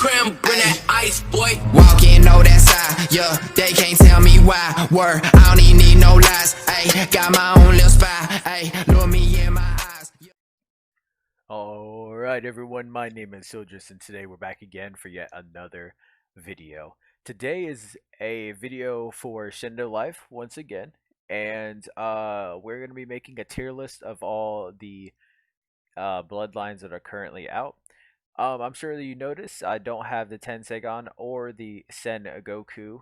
creme, bring that ice, boy. Walk in, know that side, yeah, they can't tell me why. Word, I don't even need no lies, ayy, got my own little spy, ayy, look me in my eyes. Alright everyone, my name is Sildris and today we're back again for yet another video. Today is a video for Shindo Life once again, and we're going to be making a tier list of all the Bloodlines that are currently out. I'm sure that you noticed I don't have the Tensegon or the Sen Goku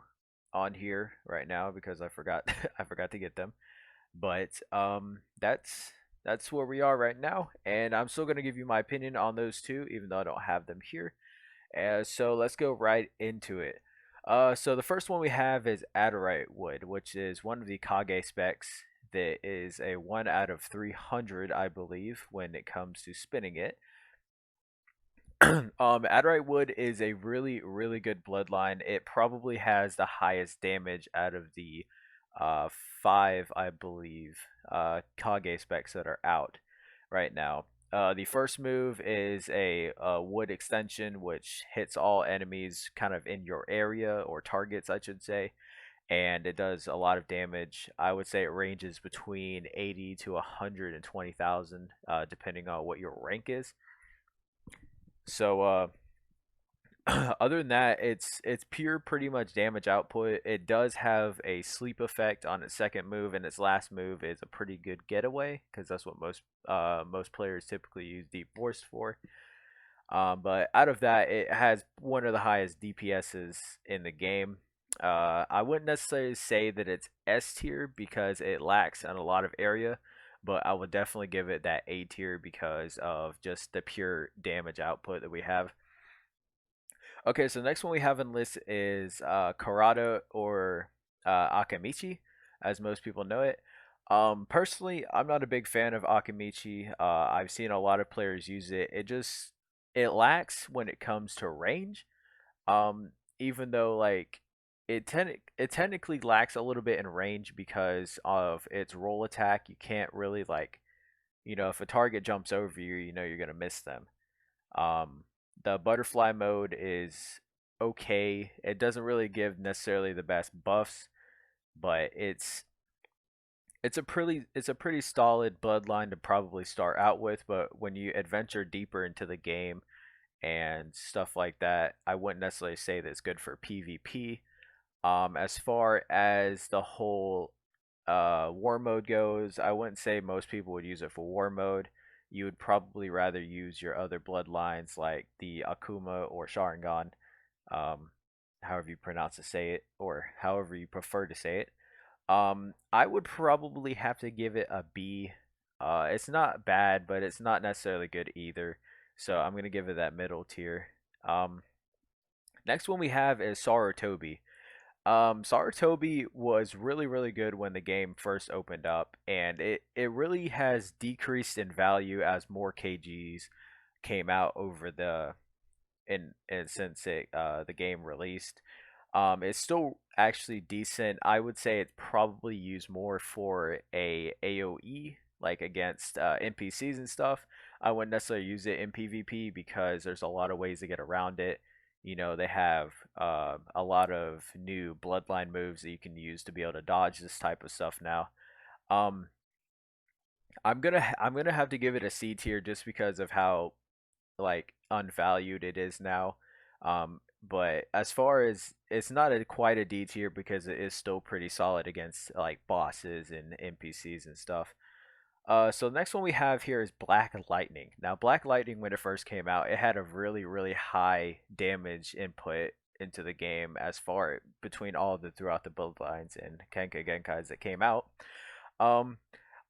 on here right now because I forgot I forgot to get them. But that's where we are right now, and I'm still gonna give you my opinion on those two, even though I don't have them here. So let's go right into it. So the first one we have is Adderite Wood, which is one of the Kage specs that is a 1 out of 300, I believe, when it comes to spinning it. Adderite Wood is a really good bloodline. It probably has the highest damage out of the 5, I believe, Kage specs that are out right now. The first move is a wood extension, which hits all enemies kind of in your area, or targets, I should say, and it does a lot of damage. I would say it ranges between 80 to 120,000, depending on what your rank is. So other than that, it's pure pretty much damage output. It does have a sleep effect on its second move, and its last move is a pretty good getaway because that's what most players typically use Deep Force for. But out of that, it has one of the highest DPSs in the game. I wouldn't necessarily say that it's S tier because it lacks in a lot of area, but I would definitely give it that A tier because of just the pure damage output that we have. Okay, so the next one we have in list is Karada, or Akamichi, as most people know it. Personally, I'm not a big fan of Akamichi. I've seen a lot of players use it. It lacks when it comes to range. Even though like it technically lacks a little bit in range because of its roll attack. You can't really if a target jumps over you, you're gonna miss them. The butterfly mode is okay. It doesn't really give necessarily the best buffs, but it's a pretty solid bloodline to probably start out with. But when you adventure deeper into the game and stuff like that, I wouldn't necessarily say that it's good for PvP. As far as the whole war mode goes, I wouldn't say most people would use it for war mode. You would probably rather use your other bloodlines like the Akuma or Shiragane, however you pronounce to say it, or however you prefer to say it. I would probably have to give it a B. It's not bad, but it's not necessarily good either. So I'm gonna give it that middle tier. Next one we have is Sarutobi. Sarutobi was really good when the game first opened up, and it really has decreased in value as more KGs came out over and since the game released. It's still actually decent. I would say it's probably used more for a AoE, like against NPCs and stuff. I wouldn't necessarily use it in PvP because there's a lot of ways to get around it. They have a lot of new bloodline moves that you can use to be able to dodge this type of stuff now. Um, I'm gonna have to give it a C tier just because of how like unvalued it is now. But as far as it's not quite a D tier because it is still pretty solid against like bosses and NPCs and stuff. So the next one we have here is Black Lightning. Now, Black Lightning, when it first came out, it had a really high damage input into the game as far between all of the throughout the Bloodlines and Kenka Genkais that came out. Um,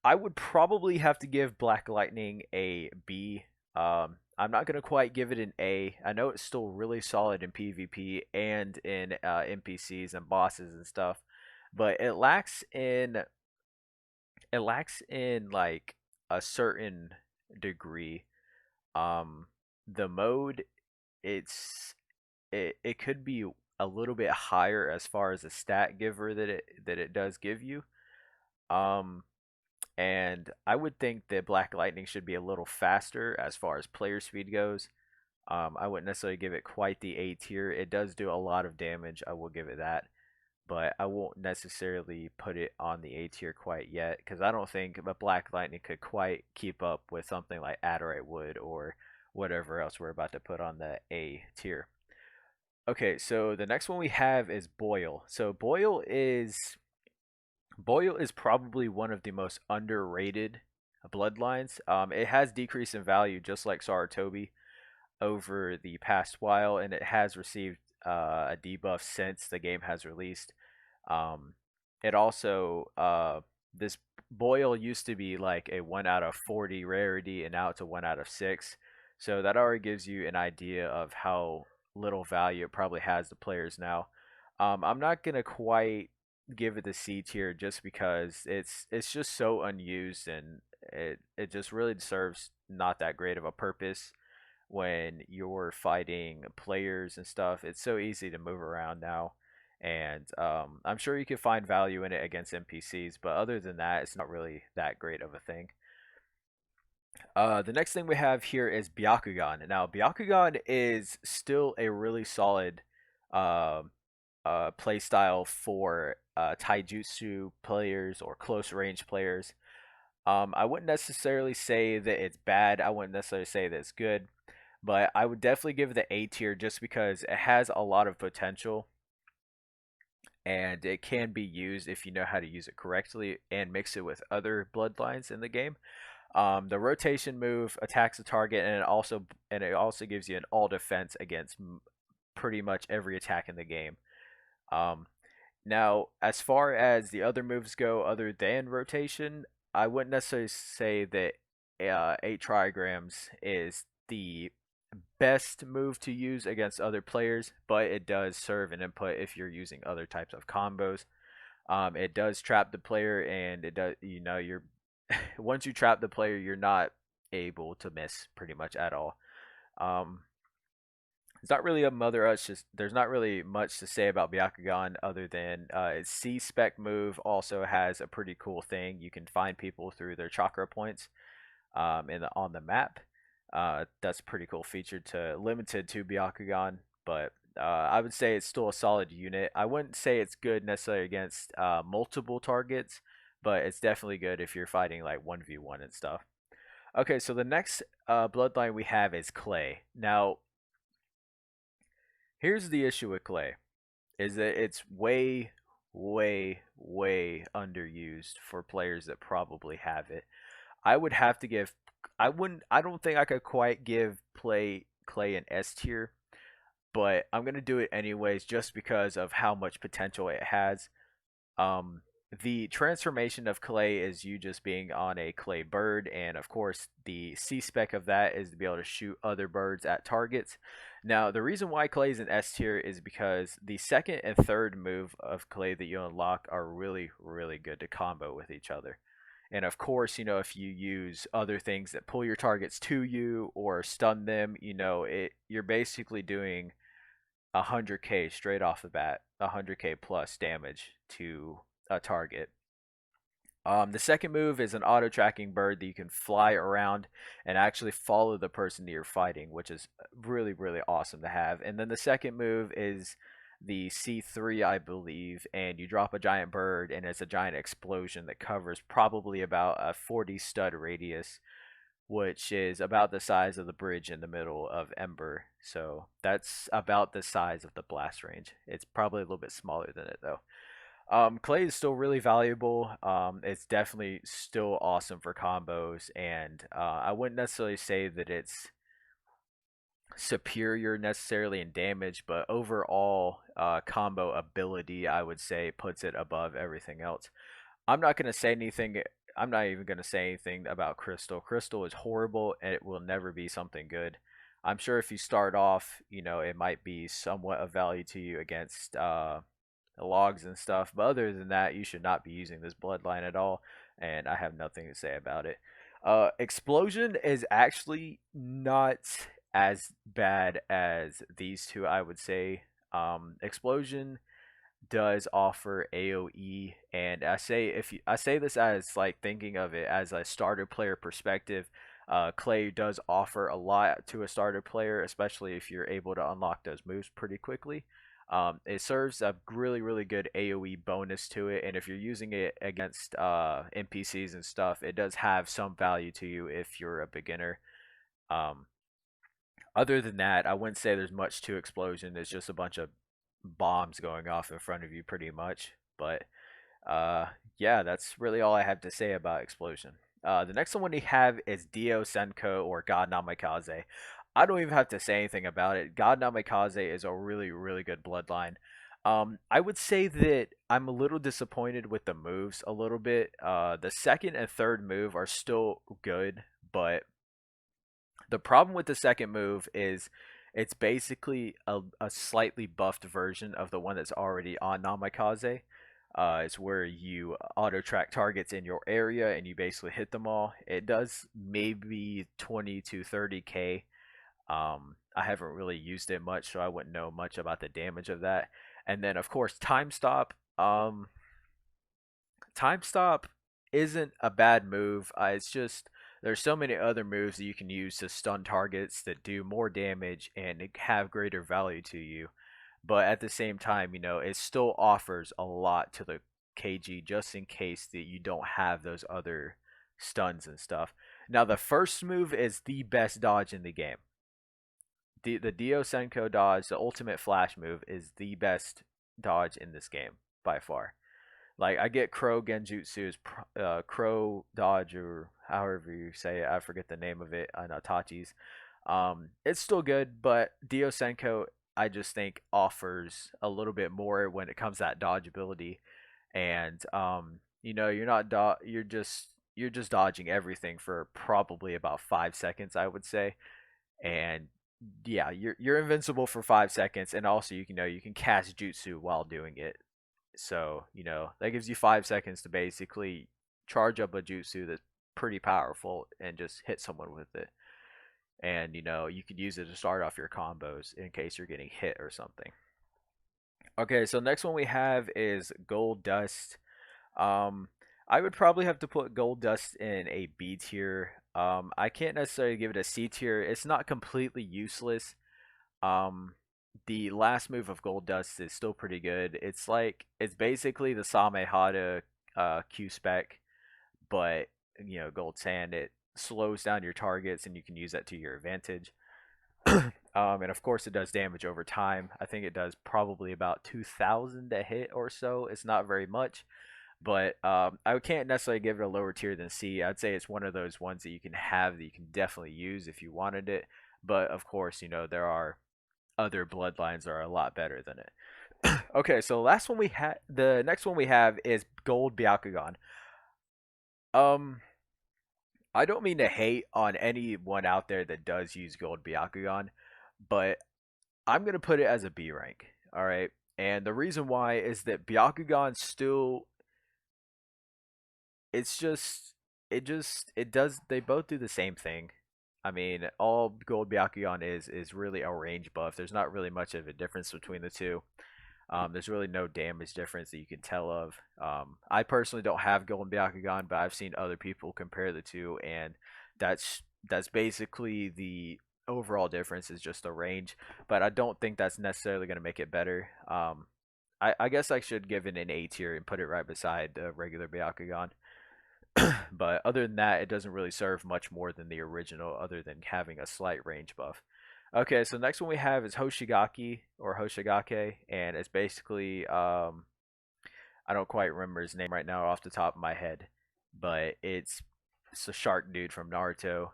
I would probably have to give Black Lightning a B. I'm not gonna quite give it an A. I know it's still really solid in PvP and in NPCs and bosses and stuff, but it lacks in like a certain degree. The mode, it could be a little bit higher as far as a stat giver that it does give you. Um, and I would think that Black Lightning should be a little faster as far as player speed goes. I wouldn't necessarily give it quite the A tier. It does do a lot of damage, I will give it that, but I won't necessarily put it on the A tier quite yet because I don't think the Black Lightning could quite keep up with something like Adderite would or whatever else we're about to put on the A tier. Okay, so the next one we have is Boil. So Boil is probably one of the most underrated bloodlines. It has decreased in value just like Saratobi over the past while, and it has received a debuff since the game has released. Um, it also this Boil used to be like a 1 out of 40 rarity, and now it's a 1 out of 6. So that already gives you an idea of how little value it probably has to players now. I'm not gonna quite give it the C tier just because it's just so unused, and it just really serves not that great of a purpose when you're fighting players and stuff. It's so easy to move around now, and I'm sure you could find value in it against NPCs, but other than that, it's not really that great of a thing. The next thing we have here is Byakugan. Now, Byakugan is still a really solid uh, play style for taijutsu players or close range players. I wouldn't necessarily say that it's bad. I wouldn't necessarily say that it's good, but I would definitely give it the A tier just because it has a lot of potential and it can be used if you know how to use it correctly and mix it with other bloodlines in the game. The rotation move attacks the target, and it also gives you an all defense against pretty much every attack in the game. Um, Now, as far as the other moves go, other than rotation, I wouldn't necessarily say that 8 trigrams is the best move to use against other players, but it does serve an input if you're using other types of combos. It does trap the player, and it does, you're once you trap the player, you're not able to miss pretty much at all. Um, it's not really a mother us. Just there's not really much to say about Byakugan other than its C spec move also has a pretty cool thing. You can find people through their chakra points on the map. That's a pretty cool feature to limited to Byakugan, but I would say it's still a solid unit. I wouldn't say it's good necessarily against multiple targets, but it's definitely good if you're fighting like 1v1 and stuff. Okay, so the next bloodline we have is Clay. Now, here's the issue with Clay is that it's way, way, way underused for players that probably have it. I would have to give. I wouldn't. I don't think I could quite give play Clay an S tier, but I'm gonna do it anyways just because of how much potential it has. Um, the transformation of Clay is you just being on a Clay bird, and of course, the C spec of that is to be able to shoot other birds at targets. Now, the reason why Clay is an S tier is because the second and third move of Clay that you unlock are really, really good to combo with each other. And of course, if you use other things that pull your targets to you or stun them, you're basically doing 100k straight off the bat, 100k plus damage to a target. The second move is an auto tracking bird that you can fly around and actually follow the person that you're fighting, which is really, really awesome to have. And then the second move is the C3, I believe, and you drop a giant bird, and it's a giant explosion that covers probably about a 40 stud radius, which is about the size of the bridge in the middle of Ember. So that's about the size of the blast range. It's probably a little bit smaller than it, though. Clay is still really valuable. It's definitely still awesome for combos, and I wouldn't necessarily say that it's superior necessarily in damage, but overall combo ability, I would say, puts it above everything else. I'm not gonna say anything. I'm not even gonna say anything about Crystal. Crystal is horrible, and it will never be something good. I'm sure if you start off, it might be somewhat of value to you against logs and stuff. But other than that, you should not be using this bloodline at all. And I have nothing to say about it. Explosion is actually not as bad as these two, I would say. Explosion does offer AoE, and I say this as like thinking of it as a starter player perspective. Clay does offer a lot to a starter player, especially if you're able to unlock those moves pretty quickly. It serves a really, really good AoE bonus to it, and if you're using it against NPCs and stuff, it does have some value to you if you're a beginner. Um, Other than that, I wouldn't say there's much to Explosion. It's just a bunch of bombs going off in front of you, pretty much. But uh, yeah, that's really all I have to say about Explosion. The next one we have is Diosenko or God Namikaze. I don't even have to say anything about it. God Namikaze is a really, really good bloodline. I would say that I'm a little disappointed with the moves a little bit. The second and third move are still good, but the problem with the second move is it's basically a slightly buffed version of the one that's already on Namikaze. It's where you auto track targets in your area and you basically hit them all. It does maybe 20 to 30k. I haven't really used it much, so I wouldn't know much about the damage of that. And then, of course, Time Stop. Time Stop isn't a bad move. It's just there's so many other moves that you can use to stun targets that do more damage and have greater value to you. But at the same time, it still offers a lot to the KG just in case that you don't have those other stuns and stuff. Now, the first move is the best dodge in the game. The Diosenko dodge, the ultimate flash move, is the best dodge in this game by far. Like, I get Crow Genjutsu's Crow dodge, or however you say it. I forget the name of it on Itachi's. It's still good, but Diosenko, I just think, offers a little bit more when it comes to that dodge ability. And you're not you're just dodging everything for probably about 5 seconds, I would say. And yeah, you're invincible for 5 seconds, and also you can cast jutsu while doing it. So, that gives you 5 seconds to basically charge up a jutsu that's pretty powerful and just hit someone with it. And, you could use it to start off your combos in case you're getting hit or something. Okay, so next one we have is Gold Dust. I would probably have to put Gold Dust in a B tier. I can't necessarily give it a C tier. It's not completely useless. Um, the last move of Gold Dust is still pretty good. It's basically the Samehada Q spec, but Gold Sand. It slows down your targets, and you can use that to your advantage. And of course, it does damage over time. I think it does probably about 2,000 a hit or so. It's not very much, but I can't necessarily give it a lower tier than C. I'd say it's one of those ones that you can have that you can definitely use if you wanted it. But of course, there are other bloodlines that are a lot better than it. Okay, so the next one we have is Gold Byakugan. I don't mean to hate on anyone out there that does use Gold Byakugan, but I'm gonna put it as a B rank. All right, and the reason why is that Byakugan still, it does, they both do the same thing. I mean, all Gold Byakugan is really a range buff. There's not really much of a difference between the two. There's really no damage difference that you can tell of. I personally don't have Golden Byakugan, but I've seen other people compare the two, and that's basically the overall difference is just the range. But I don't think that's necessarily going to make it better. I guess I should give it an A tier and put it right beside the regular Byakugan. But other than that, it doesn't really serve much more than the original, other than having a slight range buff. Okay, so next one we have is Hoshigaki or Hoshigake, and it's basically I don't quite remember his name right now off the top of my head, but it's a shark dude from Naruto.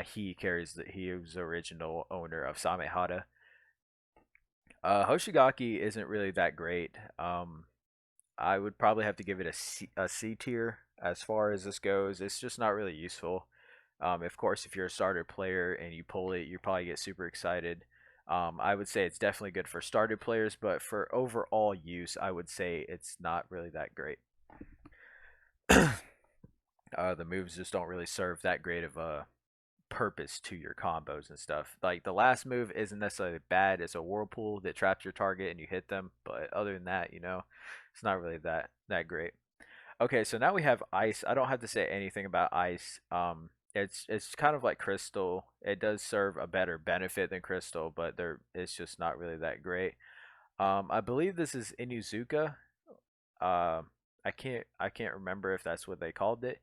He was the original owner of Samehada. Hoshigaki isn't really that great. I would probably have to give it a C tier as far as this goes. It's just not really useful. Of course, if you're a starter player and you pull it, you probably get super excited. I would say it's definitely good for starter players, but for overall use, I would say it's not really that great. The moves just don't really serve that great of a purpose to your combos and stuff. Like, the last move isn't necessarily bad. It's a whirlpool that traps your target and you hit them, but other than that, it's not really that great. Okay, so now we have Ice. I don't have to say anything about Ice. It's kind of like Crystal. It does serve a better benefit than Crystal, but it's just not really that great. I believe this is Inuzuka. I can't remember if that's what they called it,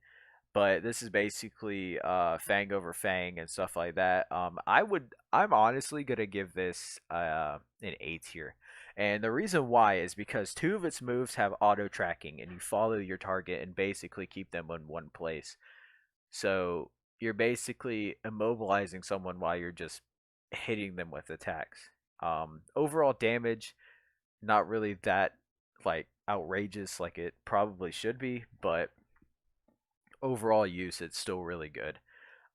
but this is basically Fang over Fang and stuff like that. I'm honestly gonna give this an A tier, and the reason why is because two of its moves have auto tracking, and you follow your target and basically keep them in one place. So you're basically immobilizing someone while you're just hitting them with attacks. Overall damage, not really that like outrageous like it probably should be, but overall use, it's still really good.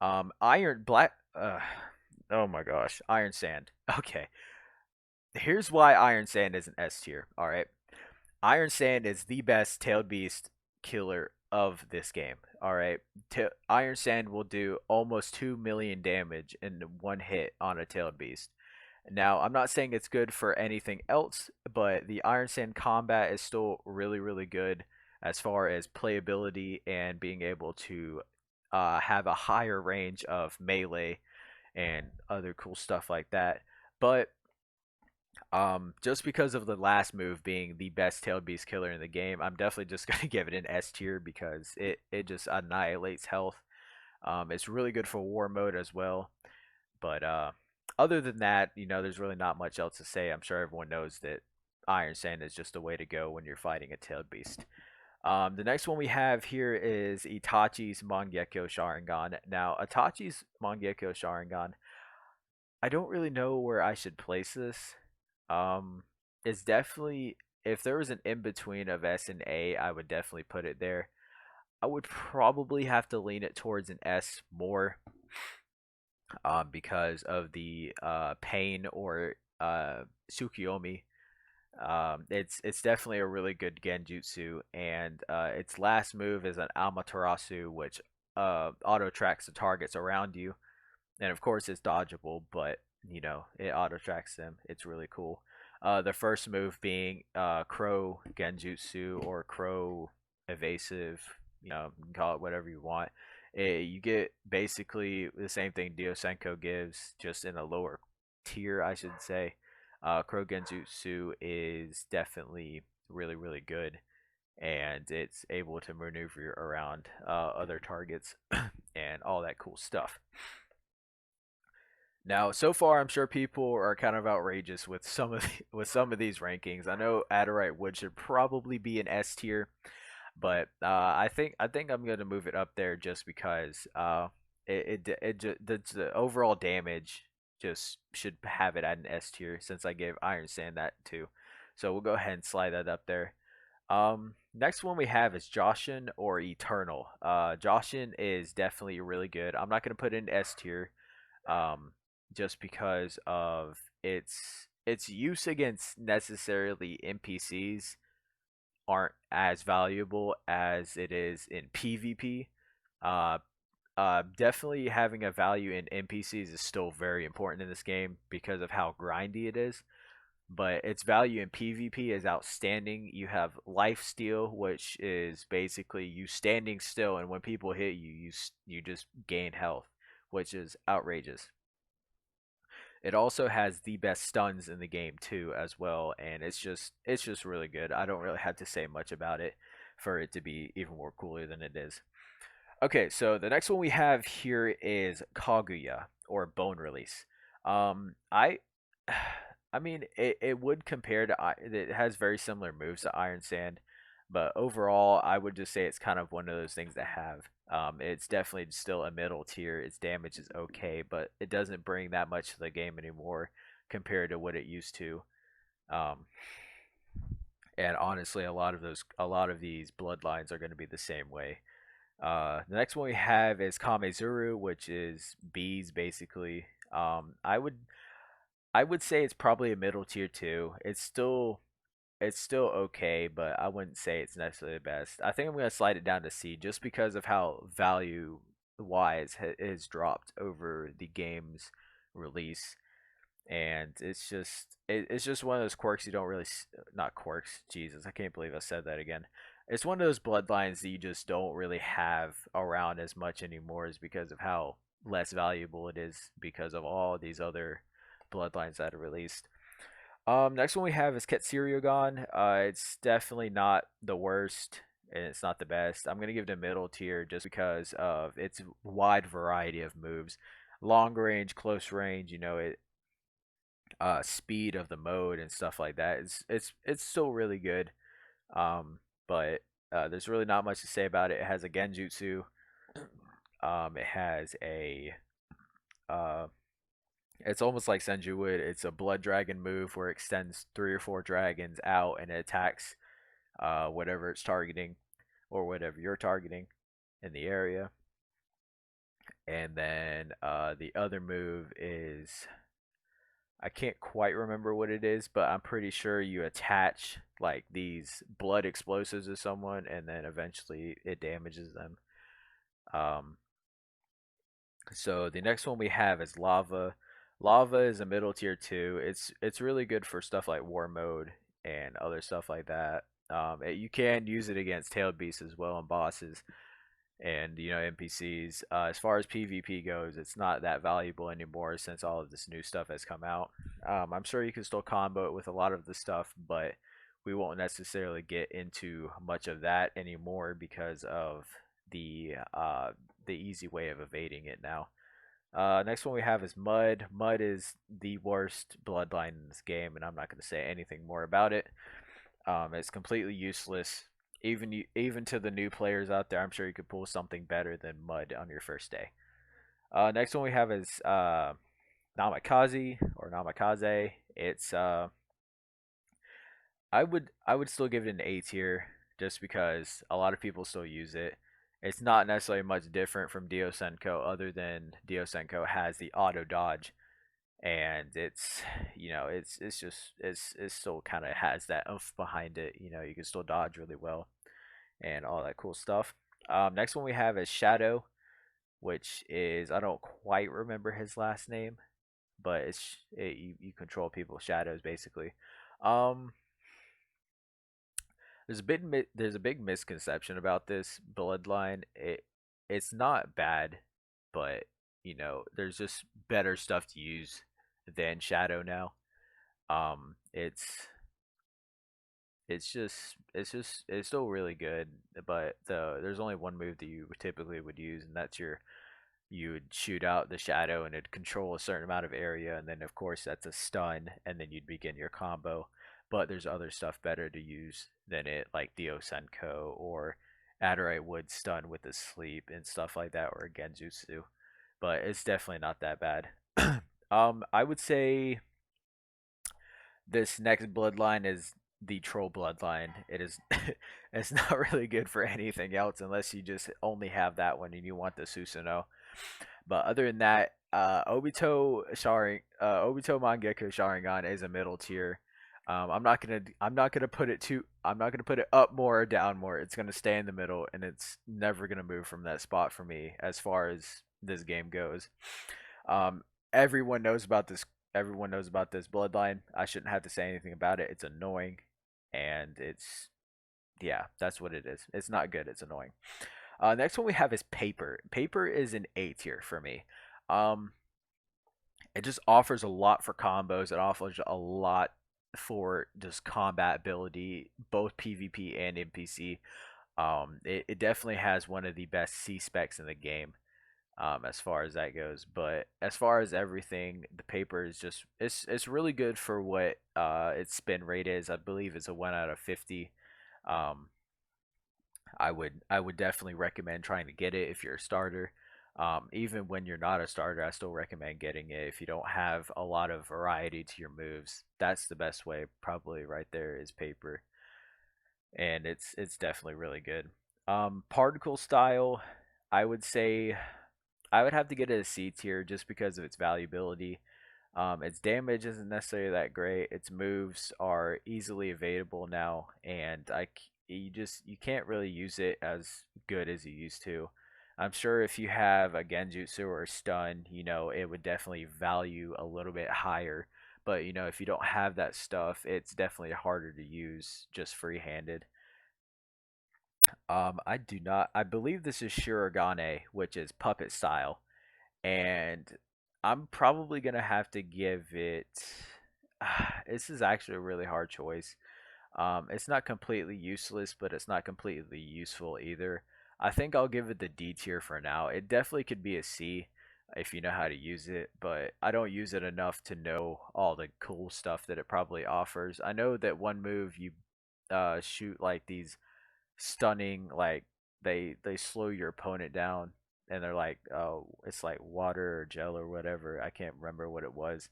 Iron Black. Oh my gosh, Iron Sand. Okay, here's why Iron Sand is an S tier. All right, Iron Sand is the best tailed beast killer of this game. All right, Iron Sand will do almost 2 million damage in one hit on a tailed beast. Now, I'm not saying it's good for anything else, but the Iron Sand combat is still really, really good as far as playability and being able to have a higher range of melee and other cool stuff like that. But just because of the last move being the best tailed beast killer in the game, I'm definitely just gonna give it an S tier because it just annihilates health. It's really good for war mode as well. But other than that, there's really not much else to say. I'm sure everyone knows that Iron Sand is just the way to go when you're fighting a tailed beast. The next one we have here is Itachi's Mangekyo Sharingan. Now, Itachi's Mangekyo Sharingan, I don't really know where I should place this. It's definitely, if there was an in between of S and A, I would definitely put it there. I would probably have to lean it towards an S more, because of the pain or Tsukiyomi. It's definitely a really good genjutsu, and its last move is an Amaterasu, which auto tracks the targets around you, and of course it's dodgeable, but it auto tracks them. It's really cool. The first move being Crow Genjutsu or Crow Evasive, you can call it whatever you want. You get basically the same thing Diosenko gives, just in a lower tier, I should say. Crow Genjutsu is definitely really, really good, and it's able to maneuver around other targets and all that cool stuff. Now, so far, I'm sure people are kind of outrageous with with some of these rankings. I know Adorite Wood should probably be an S tier, but I think I'm gonna move it up there just because the overall damage just should have it at an S tier since I gave Iron Sand that too. So we'll go ahead and slide that up there. Next one we have is Joshin or Eternal. Joshin is definitely really good. I'm not gonna put it in S tier, um, just because of its use against necessarily NPCs aren't as valuable as it is in PvP. Uh, Definitely having a value in NPCs is still very important in this game because of how grindy it is. But its value in PvP is outstanding. You have life steal, which is basically you standing still, and when people hit you, you just gain health, which is outrageous. It also has the best stuns in the game too, as well, and it's just really good. I don't really have to say much about it for it to be even more cooler than it is. Okay, so the next one we have here is Kaguya or Bone Release. I, I mean, it would compare to it has very similar moves to Iron Sand, but overall, I would just say it's kind of one of those things that have. It's definitely still a middle tier. Its damage is okay, but it doesn't bring that much to the game anymore compared to what it used to. Um, and honestly, a lot of these bloodlines are going to be the same way. The next one we have is Kamezuru, which is bees basically. I would say it's probably a middle tier too. It's still okay, but I wouldn't say it's necessarily the best. I think I'm gonna slide it down to C just because of how value wise has dropped over the game's release, and it's just one of those quirks you don't really not quirks. Jesus, I can't believe I said that again. it's one of those bloodlines that you just don't really have around as much anymore, is because of how less valuable it is because of all these other bloodlines that are released. Next one we have is Shiragane. It's definitely not the worst, and it's not the best. I'm gonna give it a middle tier just because of its wide variety of moves, long range, close range. Speed of the mode and stuff like that. It's still really good. But there's really not much to say about it. It has a genjutsu. It has a uh, it's almost like Senju would. It's a blood dragon move where it extends 3 or 4 dragons out and it attacks whatever it's targeting or whatever you're targeting in the area. And then the other move is, I can't quite remember what it is, but I'm pretty sure you attach like these blood explosives to someone and then eventually it damages them. Um, so the next one we have is lava. Lava is a middle tier too. It's really good for stuff like war mode and other stuff like that. You can use it against tailed beasts as well and bosses and NPCs. As far as PvP goes, it's not that valuable anymore since all of this new stuff has come out. I'm sure you can still combo it with a lot of the stuff, but we won't necessarily get into much of that anymore because of the easy way of evading it now. Next one we have is Mud. Mud is the worst bloodline in this game, and I'm not going to say anything more about it. It's completely useless. Even to the new players out there, I'm sure you could pull something better than Mud on your first day. Next one we have is Namikaze or Namikaze. It's I would still give it an A tier just because a lot of people still use it. It's not necessarily much different from Diosenko, other than Diosenko has the auto dodge, and it's still kind of has that oomph behind it. You can still dodge really well and all that cool stuff. Next one we have is Shadow, which is, I don't quite remember his last name, but you control people's shadows basically. Um, there's a big misconception about this bloodline. It's not bad, but there's just better stuff to use than Shadow now. It's it's still really good, but there's only one move that you typically would use, and that's you would shoot out the shadow and it'd control a certain amount of area, and then of course that's a stun, and then you'd begin your combo. But there's other stuff better to use than it, like Diosenko or Adorite would stun with the sleep and stuff like that, or Genjutsu. But it's definitely not that bad. I would say this next bloodline is the troll bloodline. It is it's not really good for anything else unless you just only have that one and you want the Susanoo. But other than that, Obito Mangekyou Sharingan is a middle tier. I'm not gonna put it up more or down more. It's gonna stay in the middle, and it's never gonna move from that spot for me as far as this game goes. Um, everyone knows about this. Everyone knows about this bloodline. I shouldn't have to say anything about it. It's annoying, and yeah, that's what it is. It's not good. It's annoying. Next one we have is Paper. Paper is an A tier for me. Um, it just offers a lot for combos. It offers a lot for just combat ability, both PvP and NPC. It definitely has one of the best C specs in the game, as far as that goes. But as far as everything, the paper is just it's really good for what its spin rate is. I believe it's a 1 out of 50. Um, I would definitely recommend trying to get it if you're a starter. Even when you're not a starter, I still recommend getting it if you don't have a lot of variety to your moves. That's the best way, probably right there, is paper, and it's definitely really good. Particle style, I would say I would have to get it a C tier just because of its valuability. Its damage isn't necessarily that great. Its moves are easily evadable now, and you can't really use it as good as you used to. I'm sure if you have a Genjutsu or a stun, it would definitely value a little bit higher. But if you don't have that stuff, it's definitely harder to use just free handed. I do not. I believe this is Shiragane, which is puppet style, and I'm probably gonna have to give it. This is actually a really hard choice. It's not completely useless, but it's not completely useful either. I think I'll give it the D tier for now. It definitely could be a C if you know how to use it, but I don't use it enough to know all the cool stuff that it probably offers. I know that one move you shoot like these stunning, like they slow your opponent down, and they're like, oh, it's like water or gel or whatever. I can't remember what it was,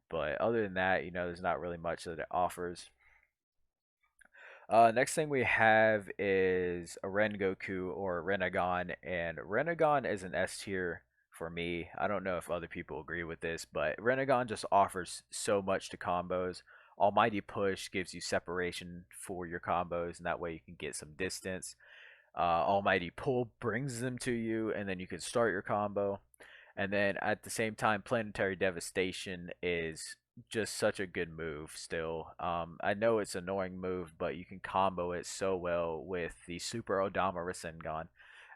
but other than that, there's not really much that it offers. Next thing we have is a Rengoku or Renagon, and Renagon is an S tier for me. I don't know if other people agree with this, but Renagon just offers so much to combos. Almighty Push gives you separation for your combos, and that way you can get some distance. Almighty Pull brings them to you, and then you can start your combo. And then at the same time, Planetary Devastation is just such a good move still. I know it's an annoying move, but you can combo it so well with the Super Odama Rasengan.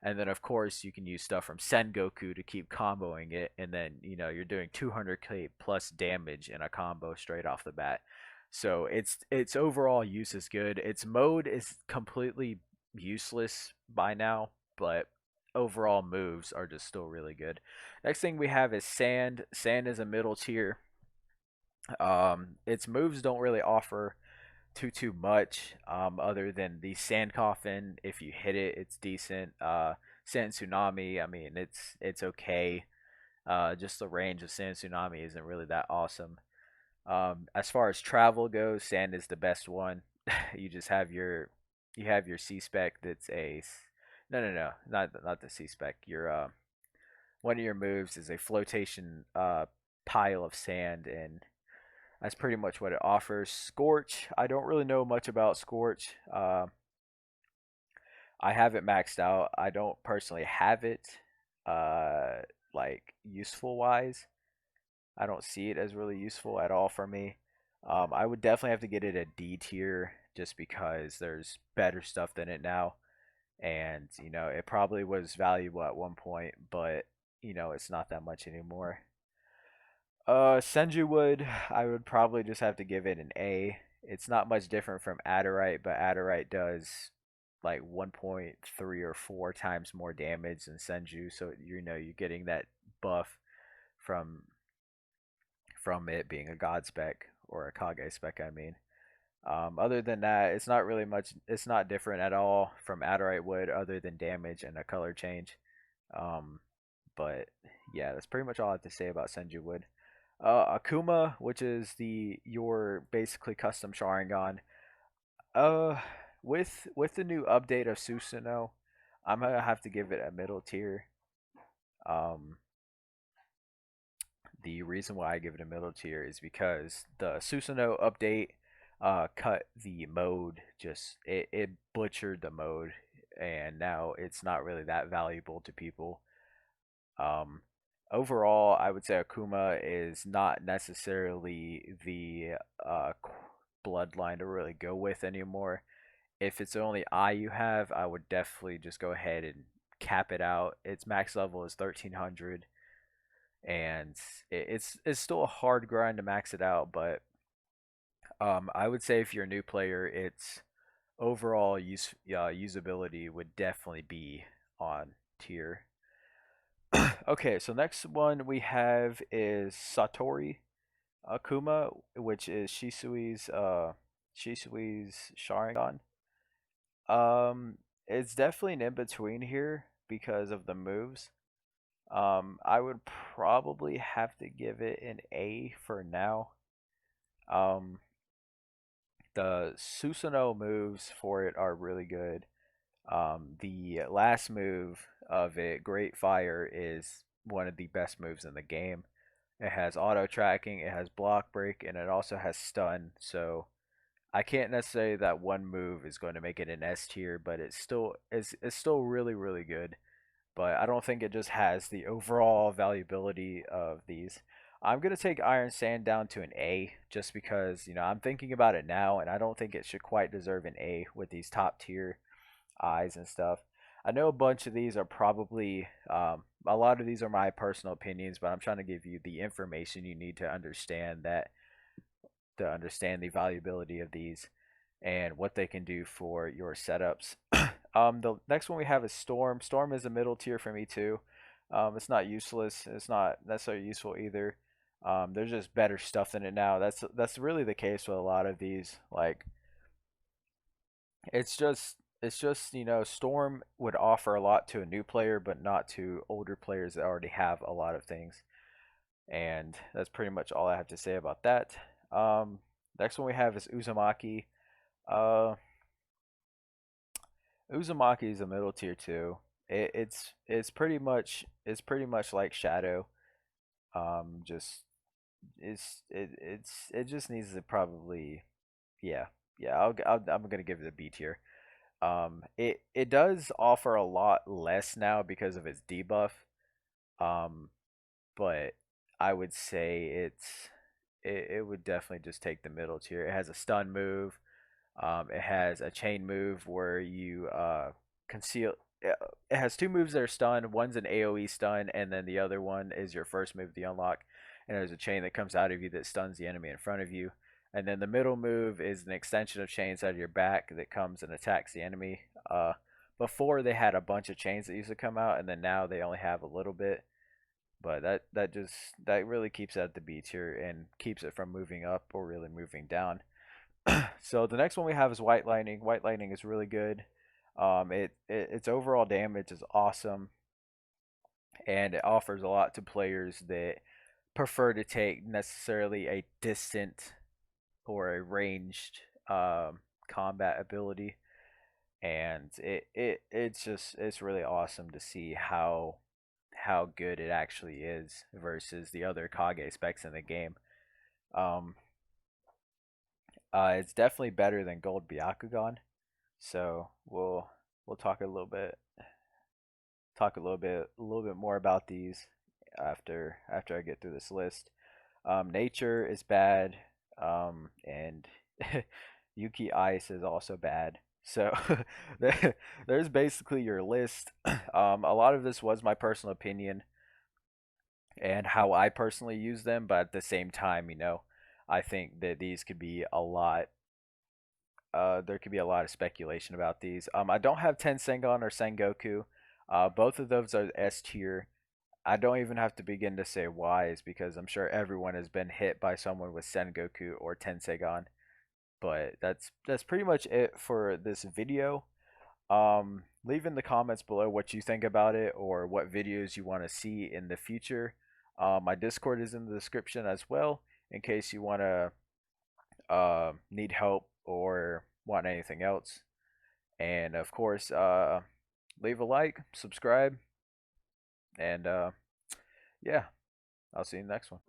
And then of course you can use stuff from Sengoku to keep comboing it, and then you're doing 200k plus damage in a combo straight off the bat. So its overall use is good. Its mode is completely useless by now, but overall moves are just still really good. Next thing we have is Sand. Sand is a middle tier. Its moves don't really offer too much, other than the Sand Coffin. If you hit it, it's decent. Sand Tsunami, I mean, it's okay. Just the range of Sand Tsunami isn't really that awesome. As far as travel goes, Sand is the best one. you just have your you have your C spec that's a no, not the C spec. Your one of your moves is a flotation pile of sand, and that's pretty much what it offers. Scorch, I don't really know much about Scorch. I have it maxed out. I don't personally have it uh, like useful wise. I don't see it as really useful at all for me. I would definitely have to get it a D tier just because there's better stuff than it now. And, it probably was valuable at one point, but, it's not that much anymore. Senju Wood, I would probably just have to give it an A. It's not much different from Adderite, but Adderite does like 1.3 or 4 times more damage than Senju, so you're getting that buff from it being a god spec or a Kage spec, I mean. Other than that, it's not really much. It's not different at all from Adderite Wood, other than damage and a color change. Um, but yeah, that's pretty much all I have to say about Senju Wood. Akuma, which is your basically custom Sharingan. Uh, with the new update of Susanoo, I'm gonna have to give it a middle tier. Um, the reason why I give it a middle tier is because the Susanoo update cut the mode, just it butchered the mode, and now it's not really that valuable to people. um Overall, I would say Akuma is not necessarily the bloodline to really go with anymore. If it's the only eye you have, I would definitely just go ahead and cap it out. Its max level is 1300, and it's still a hard grind to max it out, but I would say if you're a new player, its overall usability would definitely be on tier. Okay, so next one we have is Satori Akuma, which is Shisui's Sharingan. It's definitely an in between here because of the moves. I would probably have to give it an A for now. Um, the Susanoo moves for it are really good. The last move of it, Great Fire, is one of the best moves in the game. It has auto tracking, it has block break, and it also has stun. So I can't necessarily that one move is going to make it an S tier, but it's still really really good. But I don't think it just has the overall valuability of these. I'm gonna take Iron Sand down to an A just because I'm thinking about it now, and I don't think it should quite deserve an A with these top tier eyes and stuff. I know a bunch of these are probably a lot of these are my personal opinions, but I'm trying to give you the information you need to understand the valuability of these and what they can do for your setups. The next one we have is Storm. Storm is a middle tier for me too. It's not useless. It's not necessarily useful either. There's just better stuff than it now. That's really the case with a lot of these. Like it's just Storm would offer a lot to a new player, but not to older players that already have a lot of things. And that's pretty much all I have to say about that. Next one we have is Uzumaki. Uh, Uzumaki is a middle tier too. It's pretty much like Shadow. Just it just needs to probably yeah yeah I'm gonna give it a B tier. It does offer a lot less now because of its debuff. Um, but I would say it would definitely just take the middle tier. It has a stun move. It has a chain move where you conceal. It has two moves that are stun. One's an AOE stun, and then the other one is your first move to unlock. And there's a chain that comes out of you that stuns the enemy in front of you. And then the middle move is an extension of chains out of your back that comes and attacks the enemy. Before they had a bunch of chains that used to come out, and then now they only have a little bit. But that really keeps it at the B tier and keeps it from moving up or really moving down. So the next one we have is White Lightning. White Lightning is really good. Its overall damage is awesome, and it offers a lot to players that prefer to take necessarily a distant or a ranged combat ability. And it's really awesome to see how good it actually is versus the other Kage specs in the game. Um, it's definitely better than Gold Byakugan. So we'll talk a little bit more about these after I get through this list. Nature is bad, and Yuki Ice is also bad. So there's basically your list. A lot of this was my personal opinion and how I personally use them, but at the same time, I think that these could be a lot. There could be a lot of speculation about these. I don't have Tensengon or Sengoku. Both of those are S tier. I don't even have to begin to say why, is because I'm sure everyone has been hit by someone with Sengoku or Tensegon. But that's pretty much it for this video. Leave in the comments below what you think about it or what videos you want to see in the future. My Discord is in the description as well in case you want to need help or want anything else. And of course, leave a like, subscribe, and yeah, I'll see you in the next one.